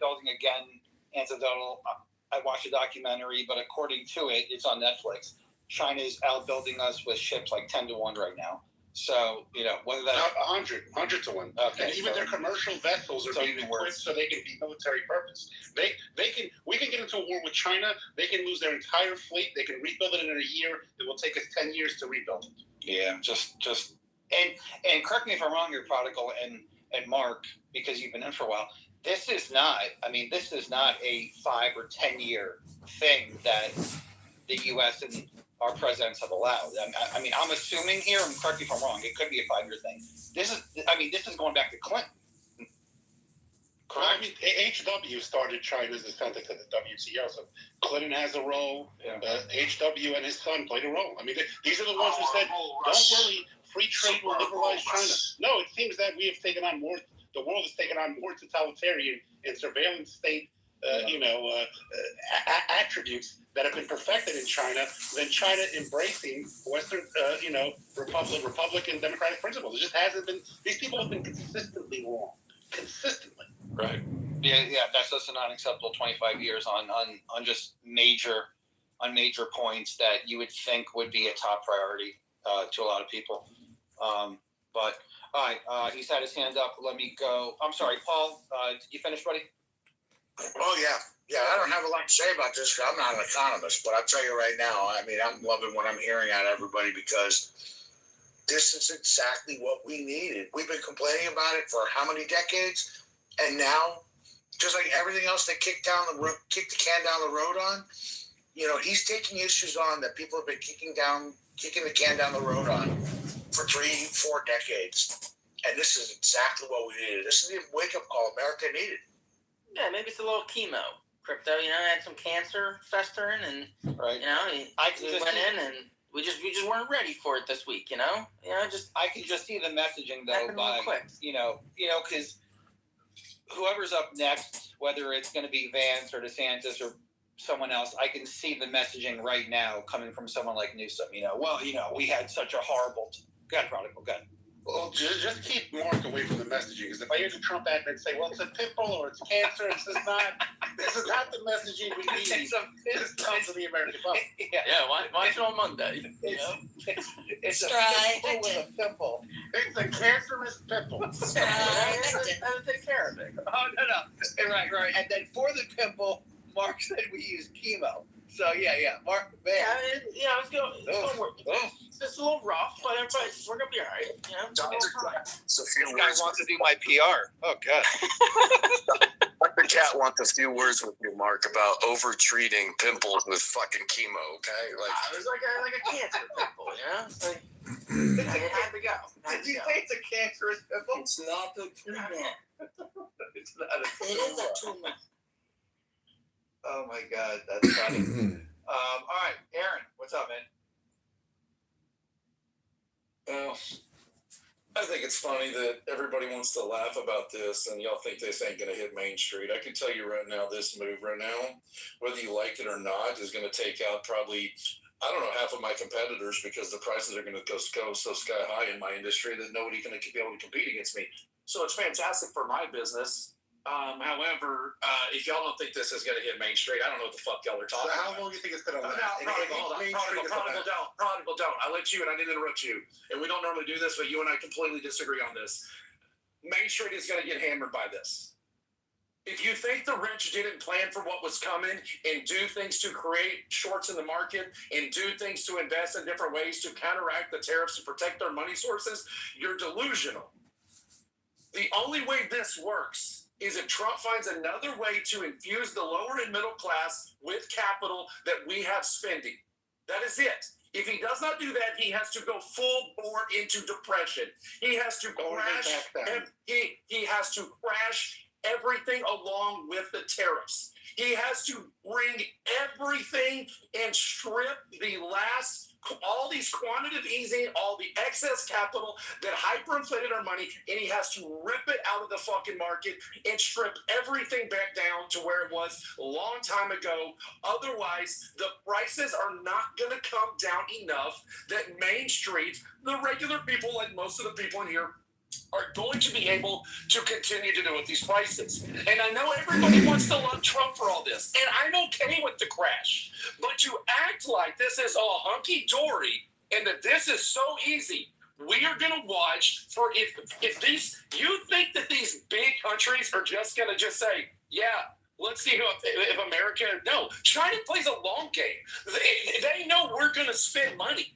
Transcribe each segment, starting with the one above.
shipbuilding again. Anecdotal. I watched a documentary, but according to it, it's on Netflix. China is outbuilding us with ships like 10 to 1 right now. So, whether that's 100 to 1. Okay, and even their commercial vessels are being equipped so they can be military purpose. We can get into a war with China. They can lose their entire fleet. They can rebuild it in a year. It will take us 10 years to rebuild it. Yeah, and correct me if I'm wrong here, Prodigal and Mark, because you've been in for a while. This is not a 5 or 10 year thing that the U.S. and our presidents have allowed. I mean, I'm assuming here, and correct me if I'm wrong, it could be a 5 year thing. This is going back to Clinton. Correct? I mean, HW started China's incentive to the WTO, so Clinton has a role. Yeah. HW and his son played a role. I mean, these are the ones who said, don't worry, free trade will liberalize China. No, it seems that we have taken on more. The world has taken on more totalitarian and surveillance state, attributes that have been perfected in China than China embracing Western, Republican democratic principles. It just hasn't been. These people have been consistently wrong. Consistently. Right. Yeah. That's just an unacceptable 25 years on just major points that you would think would be a top priority to a lot of people. But all right, he's had his hand up. Let me go. I'm sorry, Paul. Did you finish, buddy? Oh yeah. I don't have a lot to say about this because I'm not an economist, but I'll tell you right now. I mean, I'm loving what I'm hearing out of everybody because this is exactly what we needed. We've been complaining about it for how many decades, and now, just like everything else they kicked the can down the road on, he's taking issues on that people have been kicking the can down the road on for 3-4 decades. And this is exactly what we needed. This is the wake-up call America needed. Yeah, maybe it's a little chemo. Crypto, had some cancer festering, and right. We went in and we just weren't ready for it this week. I can just see the messaging though by because whoever's up next, whether it's going to be Vance or DeSantis or someone else, I can see the messaging right now coming from someone like Newsom. We had such a horrible. Good Prodigal. Good. Well, just keep Mark away from the messaging. Because if I hear the Trump admin say, "Well, it's a pimple or it's cancer," this is not the messaging we need. This comes to the American public. Yeah. Watch it on Monday. It's a pimple with a pimple. It's a cancerous pimple. I'll take care of it. Oh no. Right. And then for the pimple, Mark said we use chemo. So yeah, Mark. Man. It's going to work. It's just a little rough, but we're gonna be all right. So this guy wants to do my PR. Oh God. Dr. Cat wants a few words with you, Mark, about over-treating pimples with fucking chemo. Okay, it was like a cancer pimple, It had to go. Did you say it's a cancerous pimple? It's not a tumor. It's not a tumor. It is a tumor. Oh my God, that's funny. All right, Aaron, what's up, man? Well, I think it's funny that everybody wants to laugh about this and y'all think this ain't going to hit Main Street. I can tell you right now, this move right now, whether you like it or not, is going to take out probably, half of my competitors because the prices are going to go so sky high in my industry that nobody's going to be able to compete against me. So it's fantastic for my business. However, if y'all don't think this is going to hit Main Street, I don't know what the fuck y'all are talking about. How long do you think it's going to last? Prodigal, don't. I let you, and I didn't interrupt you. And we don't normally do this, but you and I completely disagree on this. Main Street is going to get hammered by this. If you think the rich didn't plan for what was coming and do things to create shorts in the market and do things to invest in different ways to counteract the tariffs to protect their money sources, you're delusional. The only way this works is if Trump finds another way to infuse the lower and middle class with capital that we have spending. That is it. If he does not do that, he has to go full bore into depression. He has to crash. He has to crash everything along with the tariffs. He has to bring everything and strip all these quantitative easing, all the excess capital that hyperinflated our money, and he has to rip it out of the fucking market and strip everything back down to where it was a long time ago. Otherwise, the prices are not going to come down enough that Main Street, the regular people, like most of the people in here, are going to be able to continue to do with these prices. And I know everybody wants to love Trump for all this, and I'm okay with the crash. But to act like this is all hunky-dory and that this is so easy, we are going to watch for if these, you think that these big countries are just going to just say, yeah, let's see if America, no. China plays a long game. They know we're going to spend money.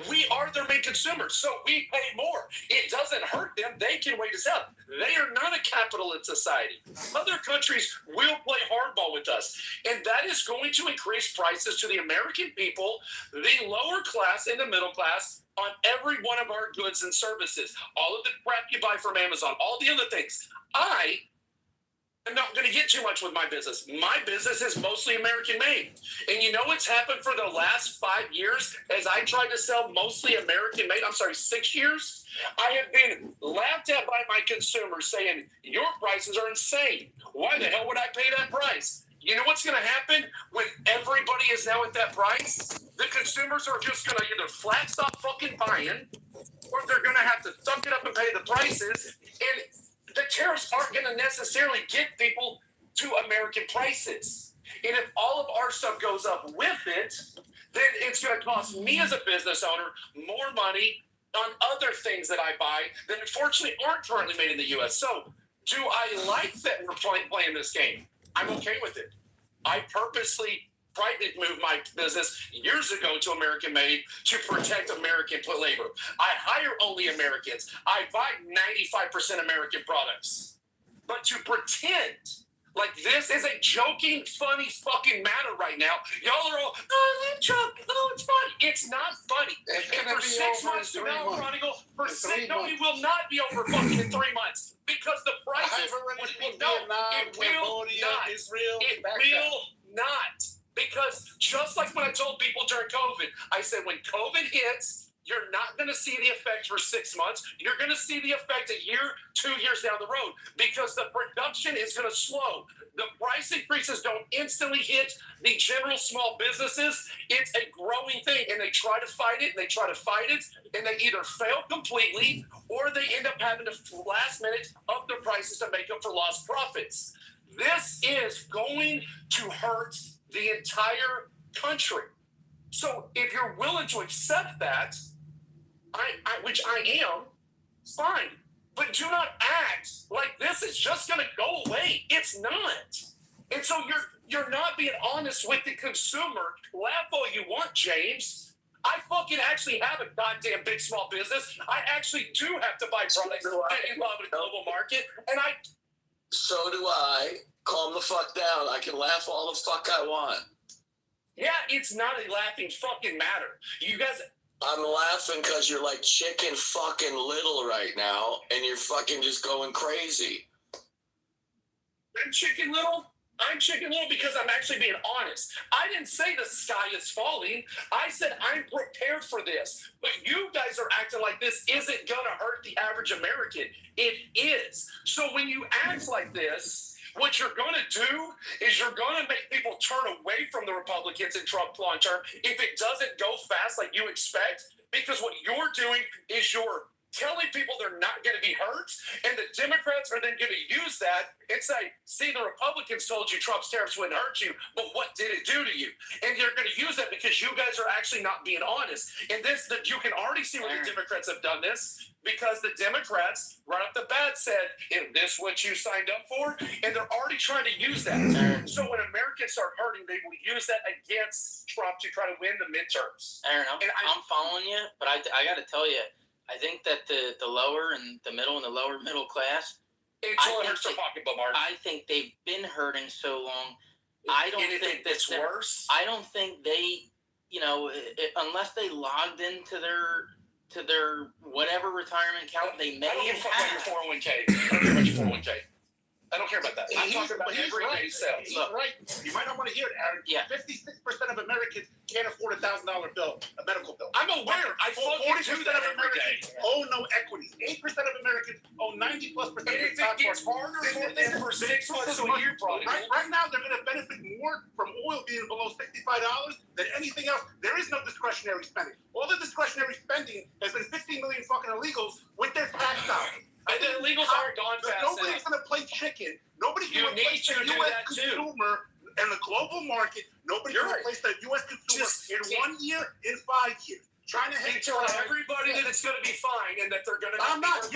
We are their main consumers, so we pay more. It doesn't hurt them. They can wait us out. They are not a capitalist society. Other countries will play hardball with us, and that is going to increase prices to the American people, the lower class and the middle class, on every one of our goods and services. All of the crap you buy from Amazon, all the other things. I'm not going to get too much with my business. My business is mostly American made. And you know what's happened for the last 5 years as I tried to sell mostly American made? 6 years? I have been laughed at by my consumers saying, your prices are insane. Why the hell would I pay that price? You know what's going to happen when everybody is now at that price? The consumers are just going to either flat stop fucking buying, or they're going to have to thump it up and pay the prices. And the tariffs aren't going to necessarily get people to American prices. And if all of our stuff goes up with it, then it's going to cost me as a business owner more money on other things that I buy that unfortunately aren't currently made in the U.S. So do I like that we're playing this game? I'm okay with it. I purposely tried to move my business years ago to American made to protect American labor. I hire only Americans. I buy 95% American products. But to pretend like this is a joking, funny fucking matter right now. Y'all are all, oh, I love Trump. Oh, it's funny. It's not funny. And for 6 months from now, Prodigal, no, it will not be over fucking in 3 months. Because the prices, it will not. Israel, it will not. Because just like when I told people during COVID, I said when COVID hits, you're not going to see the effect for 6 months. You're going to see the effect a year, 2 years down the road because the production is going to slow. The price increases don't instantly hit the general small businesses. It's a growing thing, and they try to fight it, and they try to fight it, and they either fail completely or they end up having to last minute up their prices to make up for lost profits. This is going to hurt the entire country. So if you're willing to accept that, which I am, fine. But do not act like this is just going to go away. It's not. And so you're not being honest with the consumer. Laugh all you want, James. I fucking actually have a goddamn big small business. I actually do have to buy products that involve the global market. And So do I. Calm the fuck down. I can laugh all the fuck I want. Yeah, it's not a laughing fucking matter. You guys... I'm laughing because you're like Chicken fucking Little right now, and you're fucking just going crazy. I'm Chicken Little? I'm Chicken Little because I'm actually being honest. I didn't say the sky is falling. I said I'm prepared for this. But you guys are acting like this isn't going to hurt the average American. It is. So when you act like this... what you're going to do is you're going to make people turn away from the Republicans and Trump long term if it doesn't go fast like you expect, because what you're doing is you're telling people they're not going to be hurt, and the Democrats are then going to use that and say, see, the Republicans told you Trump's tariffs wouldn't hurt you, but what did it do to you? And they're going to use that because you guys are actually not being honest. And you can already see where the Democrats have done this, because the Democrats right off the bat said, is this what you signed up for? And they're already trying to use that. So when Americans start hurting, they will use that against Trump to try to win the midterms. Aaron, I'm following you, but I got to tell you, I think that the lower and the middle and the lower middle class, it hurts their pocketbook, Mark. I think they've been hurting so long. I don't think it's worse. I don't think they, unless they logged into their whatever retirement account they may have. I don't care about your 401k. I don't care about your 401k. I don't care about that. I'm talking about everyday sales. He's right. You might not want to hear it, Aaron. Yeah. 56% of Americans can't afford $1,000 bill, a medical bill. I'm aware. I fucking do that every day. Own no equity. 8% of Americans own 90+% of And if it gets harder for them for 6 months a year, probably. Right now, they're going to benefit more from oil being below $65 than anything else. There is no discretionary spending. All the discretionary spending has been 15 million fucking illegals with their tax dollars. And the illegals aren't gone fast Nobody's enough. going to play chicken. Nobody You can replace need to the do U.S. that too. consumer and the global market. Nobody You're can right. replace the U.S. consumer Just in keep- 1 year, in 5 years. China You has tell everybody that it's going to be fine and that they're going to. I'm not.